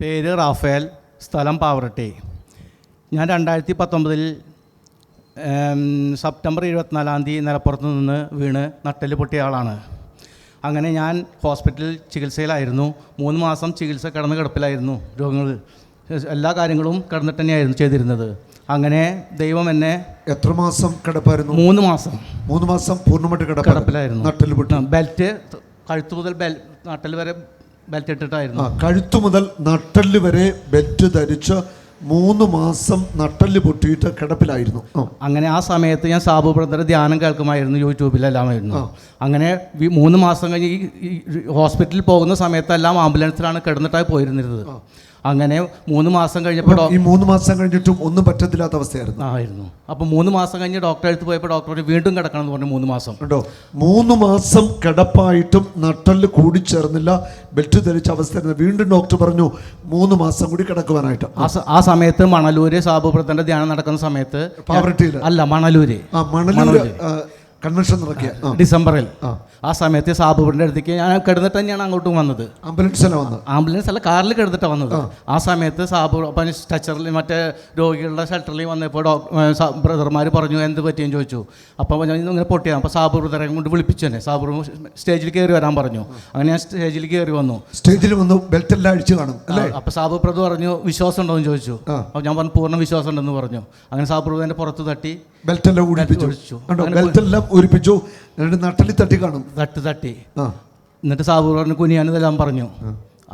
പേര് റാഫേൽ, സ്ഥലം പാവറട്ടി. ഞാൻ 2019 സെപ്റ്റംബർ 24 നിലപ്പുറത്ത് നിന്ന് വീണ് നട്ടെല്ല് പൊട്ടിയ ആളാണ്. അങ്ങനെ ഞാൻ ഹോസ്പിറ്റലിൽ ചികിത്സയിലായിരുന്നു. 3 മാസം ചികിത്സ കിടപ്പിലായിരുന്നു. രോഗങ്ങൾ എല്ലാ കാര്യങ്ങളും കിടന്നിട്ട് തന്നെയായിരുന്നു ചെയ്തിരുന്നത്. അങ്ങനെ ദൈവം എന്നെ... എത്ര മാസം കിടപ്പായിരുന്നു? 3 മാസം. 3 മാസം പൂർണ്ണമായിട്ട് കിടപ്പിലായിരുന്നു. നട്ടെല്ല് പൊട്ടി. ബെൽറ്റ് കഴുത്തു മുതൽ നട്ടെല്ല് വരെ ബെൽറ്റ് ഇട്ടിട്ടായിരുന്നു. കഴുത്തു മുതൽ നട്ടെല്ല് വരെ ബെൽറ്റ് ധരിച്ച് 3 മാസം നട്ടെല്ല് പൊട്ടിയിട്ട് കിടപ്പിലായിരുന്നു. അങ്ങനെ ആ സമയത്ത് ഞാൻ സാബു ബ്രദർ ധ്യാനം കേൾക്കുമായിരുന്നു, യൂട്യൂബിലെല്ലാമായിരുന്നു. അങ്ങനെ 3 മാസം കഴിഞ്ഞ് ഈ ഹോസ്പിറ്റലിൽ പോകുന്ന സമയത്തെല്ലാം ആംബുലൻസിലാണ് കിടന്നിട്ടായി പോയിരുന്നത്. അങ്ങനെ 3 മാസം കഴിഞ്ഞപ്പോൾ ഈ 3 മാസം കഴിഞ്ഞിട്ടും ഒന്നും പറ്റത്തില്ലാത്ത അവസ്ഥയായിരുന്നു. അപ്പോൾ 3 മാസം കഴിഞ്ഞ് ഡോക്ടറെ അടുത്ത് പോയപ്പോൾ ഡോക്ടർ വീണ്ടും കിടക്കണം എന്ന് പറഞ്ഞു. 3 മാസം കേട്ടോ, 3 മാസം കിടപ്പായിട്ടും നട്ടെല്ല് കൂടിച്ചേർന്നില്ല, ബെൽറ്റ് ധരിച്ച അവസ്ഥയായിരുന്നു. വീണ്ടും ഡോക്ടർ പറഞ്ഞു 3 മാസം കൂടി കിടക്കുവാനായിട്ട്. ആ സമയത്ത് മണലൂര് സാബു ബ്രദറിന്റെ ധ്യാനം നടക്കുന്ന സമയത്ത്, പാവറട്ടിയിൽ അല്ല, മണലൂര് കൺവെൻഷൻ നടക്കിയ ഡിസംബറിൽ. ആ സമയത്ത് സാബുവിൻ്റെ അടുത്തേക്ക് ഞാൻ കിടന്നിട്ട് തന്നെയാണ് അങ്ങോട്ടും വന്നത്. ആംബുലൻസ് അല്ല, കാറിൽ കിടന്നിട്ടാണ് വന്നത്. ആ സമയത്ത് സാബു അപ്പം സ്ട്രെച്ചറിൽ മറ്റേ രോഗികളുടെ ഷെൽട്ടറിൽ വന്നപ്പോൾ ബ്രദർമാർ പറഞ്ഞു എന്ത് പറ്റിയെന്ന് ചോദിച്ചു. അപ്പോൾ ഞാൻ ഇങ്ങനെ പൊട്ടിയാണ്. അപ്പോൾ സാബു ബ്രദറെ കൊണ്ട് വിളിപ്പിച്ചു തന്നെ. സാബു സ്റ്റേജിൽ കയറി വരാൻ പറഞ്ഞു. അങ്ങനെ ഞാൻ സ്റ്റേജിൽ കയറി വന്നു. സ്റ്റേജിൽ വന്നു, ബെൽറ്റ് എല്ലാം അഴിച്ചു കാണും അല്ലേ? അപ്പോൾ സാബു ബ്രദർ പറഞ്ഞു വിശ്വാസം ഉണ്ടോ എന്ന് ചോദിച്ചു. അപ്പോൾ ഞാൻ പറഞ്ഞു പൂർണ്ണ വിശ്വാസം ഉണ്ടെന്ന് പറഞ്ഞു. അങ്ങനെ സാബു ബ്രദറിൻ്റെ പുറത്ത് തട്ടി ബെൽറ്റെല്ലാം ഊരിപ്പിച്ചു. നട്ടലി തട്ടി കാണും, തട്ടി. എന്നിട്ട് സാബു പറഞ്ഞു കുനിയാനിതെല്ലാം പറഞ്ഞു.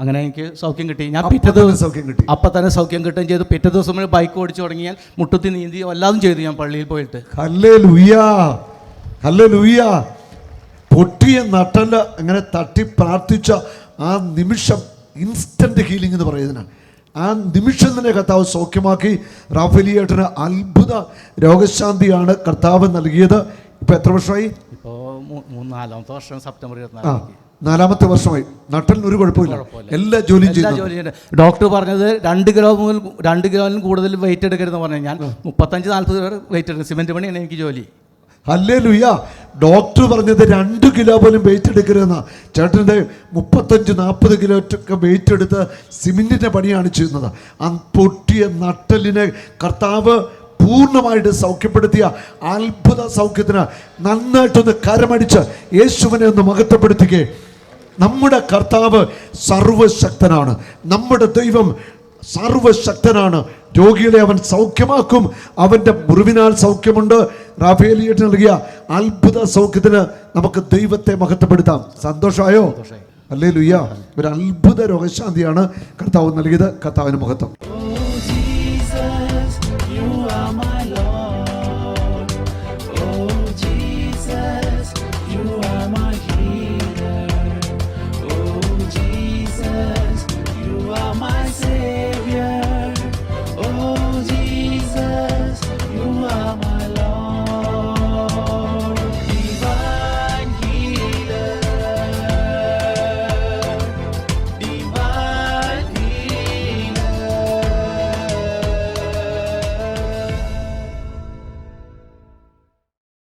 അങ്ങനെ എനിക്ക് സൗഖ്യം കിട്ടി. ഞാൻ പിറ്റേ ദിവസം സൗഖ്യം കിട്ടി. അപ്പം തന്നെ സൗഖ്യം കിട്ടുകയും ചെയ്തു. പിറ്റേ ദിവസം ബൈക്ക് ഓടിച്ചു തുടങ്ങിയാൽ മുട്ടത്തി നീന്തി എല്ലാതും ചെയ്തു ഞാൻ പള്ളിയിൽ പോയിട്ട്. Hallelujah, hallelujah. പൊട്ടിയ നട്ടല് അങ്ങനെ തട്ടി പ്രാർത്ഥിച്ച ആ നിമിഷം ഇൻസ്റ്റന്റ് ഹീലിംഗ് എന്ന് പറയുന്നതിനാണ്. ആ നിമിഷം തന്നെ കർത്താവ് സൗഖ്യമാക്കി. റാഫേലിയേട്ടന് അത്ഭുത രോഗശാന്തിയാണ് കർത്താവ് നൽകിയത്. ഇപ്പൊ എത്ര വർഷമായി? ഇപ്പോൾ 4-ാമത്തെ വർഷം. സെപ്റ്റംബർ 24 4-ാമത്തെ വർഷമായി. നട്ടലിന് ഒരു കുഴപ്പമില്ല, എല്ലാ ജോലിയും ചെയ്യുന്നു. ഡോക്ടർ പറഞ്ഞത് 2 കിലോയിലും കൂടുതൽ വെയിറ്റ് എടുക്കരുതെന്ന് പറഞ്ഞു. ഞാൻ 35-40 വരെ വെയിറ്റ് എടുക്കും. സിമെന്റ് പണിയാണ് എനിക്ക് ജോലി. ഹല്ലേലൂയ. ഡോക്ടർ പറഞ്ഞത് 2 കിലോ പോലും വെയിറ്റ് എടുക്കരുതെന്നാ. ചേട്ടൻ്റെ 35-40 കിലോ ഒക്കെ വെയിറ്റ് എടുത്ത് സിമെന്റിന്റെ പണിയാണ് ചെയ്യുന്നത്. ആ പൊട്ടിയ നട്ടലിനെ കർത്താവ് പൂർണ്ണമായിട്ട് സൗഖ്യപ്പെടുത്തിയ അത്ഭുത സൗഖ്യത്തിന് നന്നായിട്ടൊന്ന് കരമടിച്ച് യേശുവിനെ ഒന്ന് മഹത്വപ്പെടുത്തുകയെ. നമ്മുടെ കർത്താവ് സർവശക്തനാണ്, നമ്മുടെ ദൈവം സർവശക്തനാണ്. രോഗികളെ അവൻ സൗഖ്യമാക്കും. അവൻ്റെ മുറിവിനാൽ സൗഖ്യമുണ്ട്. റാഫേലിയേറ്റ് നൽകിയ അത്ഭുത സൗഖ്യത്തിന് നമുക്ക് ദൈവത്തെ മഹത്വപ്പെടുത്താം. സന്തോഷമായോ? ഹല്ലേലൂയ. ഒരു അത്ഭുത രോഗശാന്തിയാണ് കർത്താവ് നൽകിയത്. കർത്താവിന് മഹത്വം.